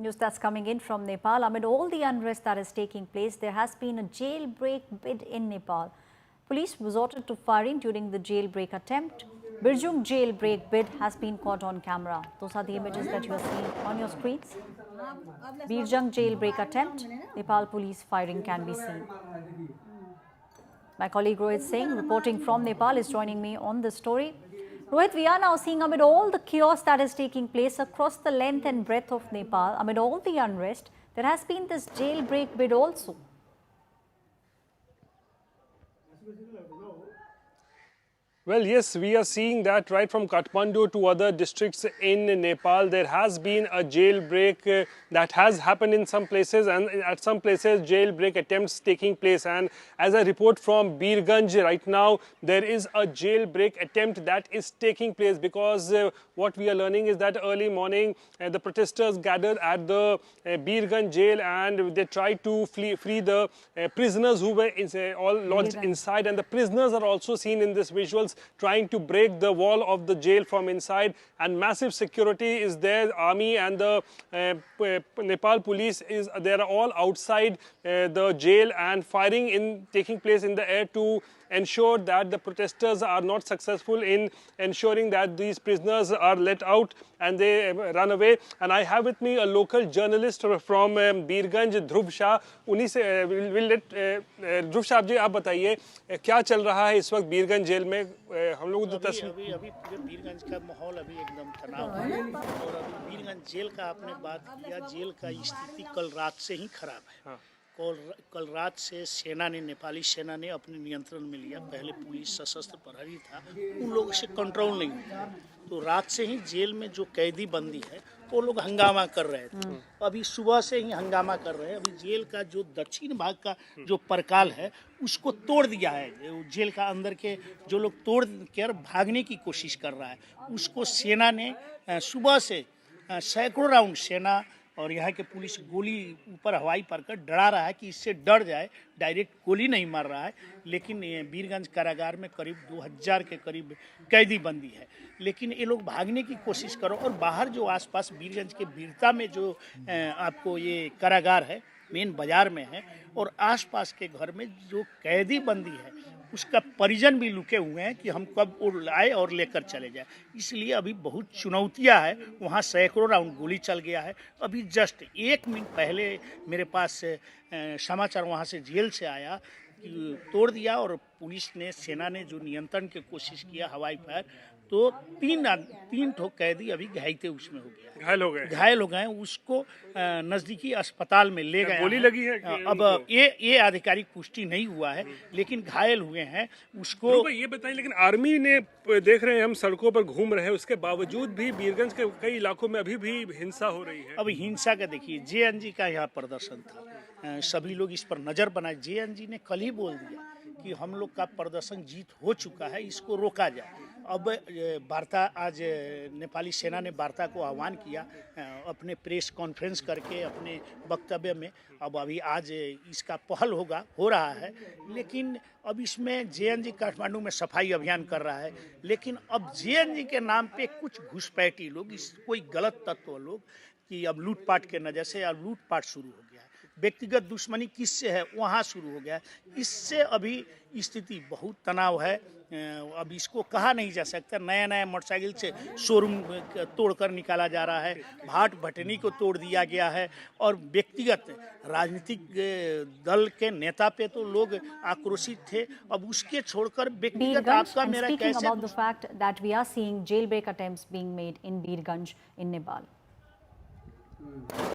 News that's coming in from Nepal. Amid all the unrest that is taking place, there has been a jailbreak bid in Nepal. Police resorted to firing during the jailbreak attempt. Birjung jailbreak bid has been caught on camera. Those are the images that you are seeing on your screens. Birjung jailbreak attempt, Nepal police firing can be seen. My colleague Rohit Singh, reporting from Nepal, is joining me on this story. Rohit, we are now seeing amid all the chaos that is taking place across the length and breadth of Nepal, amid all the unrest, there has been this jailbreak bid also. Well, yes, we are seeing that right from Kathmandu to other districts in Nepal. There has been a jailbreak that has happened in some places, and at some places jailbreak attempts taking place. And as a report from Birganj right now, there is a jailbreak attempt that is taking place because what we are learning is that early morning the protesters gathered at the Birganj jail and they tried to free the prisoners who were all lodged inside, and the prisoners are also seen in this visuals trying to break the wall of the jail from inside, and massive security is there. Army and the Nepal police they are all outside the jail, and firing taking place in the air to ensure that the protesters are not successful in ensuring that these prisoners are let out and they run away. And I have with me a local journalist from Birganj, Dhruv Shah. उन्हीं से will let ध्रुव साहब जी आप बताइए क्या चल रहा है इस वक्त बीरगंज जेल में? हम लोग अभी पूरे बीरगंज का माहौल अभी एकदम तनाव है, और अभी बीरगंज जेल का आपने बात किया, जेल का स्थिति कल रात से ही खराब है। कल रात से सेना ने, नेपाली सेना ने अपने नियंत्रण में लिया। पहले पुलिस सशस्त्र प्रहरी था, उन लोगों से कंट्रोल नहीं हुआ, तो रात से ही जेल में जो कैदी बंदी है वो लोग हंगामा कर रहे थे। अभी सुबह से ही हंगामा कर रहे हैं। अभी जेल का जो दक्षिण भाग का जो परकाल है उसको तोड़ दिया है। जेल का अंदर के जो लोग तोड़ कर भागने की कोशिश कर रहा है, उसको सेना ने सुबह से सैकड़ों राउंड सेना और यहाँ के पुलिस गोली ऊपर हवाई पर कर डरा रहा है कि इससे डर जाए, डायरेक्ट गोली नहीं मार रहा है। लेकिन बीरगंज कारागार में करीब 2000 के करीब कैदी बंदी है, लेकिन ये लोग भागने की कोशिश करो। और बाहर जो आसपास बीरगंज के बीरता में जो आपको ये कारागार है, मेन बाजार में है, और आसपास के घर में जो कैदी बंदी है उसका परिजन भी लुके हुए हैं कि हम कब आए और लेकर चले जाए। इसलिए अभी बहुत चुनौतियां है। वहाँ सैकड़ों राउंड गोली चल गया है। अभी जस्ट 1 मिनट पहले मेरे पास समाचार वहाँ से जेल से आया कि तोड़ दिया, और पुलिस ने, सेना ने जो नियंत्रण की कोशिश किया हवाई फायर, तो तीन ठो कैदी अभी घायल उसमें हो गया, घायल हो गए। उसको नज़दीकी अस्पताल में ले गए। गोली लगी है अब ये आधिकारिक पुष्टि नहीं हुआ है, लेकिन घायल हुए हैं। उसको ये बताइए, लेकिन आर्मी ने, देख रहे हैं हम सड़कों पर घूम रहे हैं, उसके बावजूद भी बीरगंज के कई इलाकों में अभी भी हिंसा हो रही है। अभी हिंसा का देखिए, जेएनजी का यहाँ प्रदर्शन था, सभी लोग इस पर नज़र बनाए। जेएनजी ने कल ही बोल दिया कि हम लोग का प्रदर्शन जीत हो चुका है, इसको रोका जाए। अब वार्ता, आज नेपाली सेना ने वार्ता को आह्वान किया अपने प्रेस कॉन्फ्रेंस करके अपने वक्तव्य में। अब अभी आज इसका पहल हो रहा है, लेकिन अब इसमें जेएनजी काठमांडू में सफाई अभियान कर रहा है। लेकिन अब जेएनजी के नाम पे कुछ घुसपैठी लोग, कोई गलत तत्व लोग, कि अब लूटपाट के नज़र से अब लूटपाट शुरू हो गया है। व्यक्तिगत दुश्मनी किससे है वहाँ शुरू हो गया है। इससे अभी स्थिति बहुत तनाव है। अब इसको कहा नहीं जा सकता। नया मोटरसाइकिल से शोरूम तोड़कर निकाला जा रहा है, भाट भटनी को तोड़ दिया गया है, और व्यक्तिगत राजनीतिक दल के नेता पे तो लोग आक्रोशित थे। अब उसके छोड़कर व्यक्तिगत आपका मेरा कैसे। About the fact that we are seeing jailbreak attempts being made in Birganj in Nepal.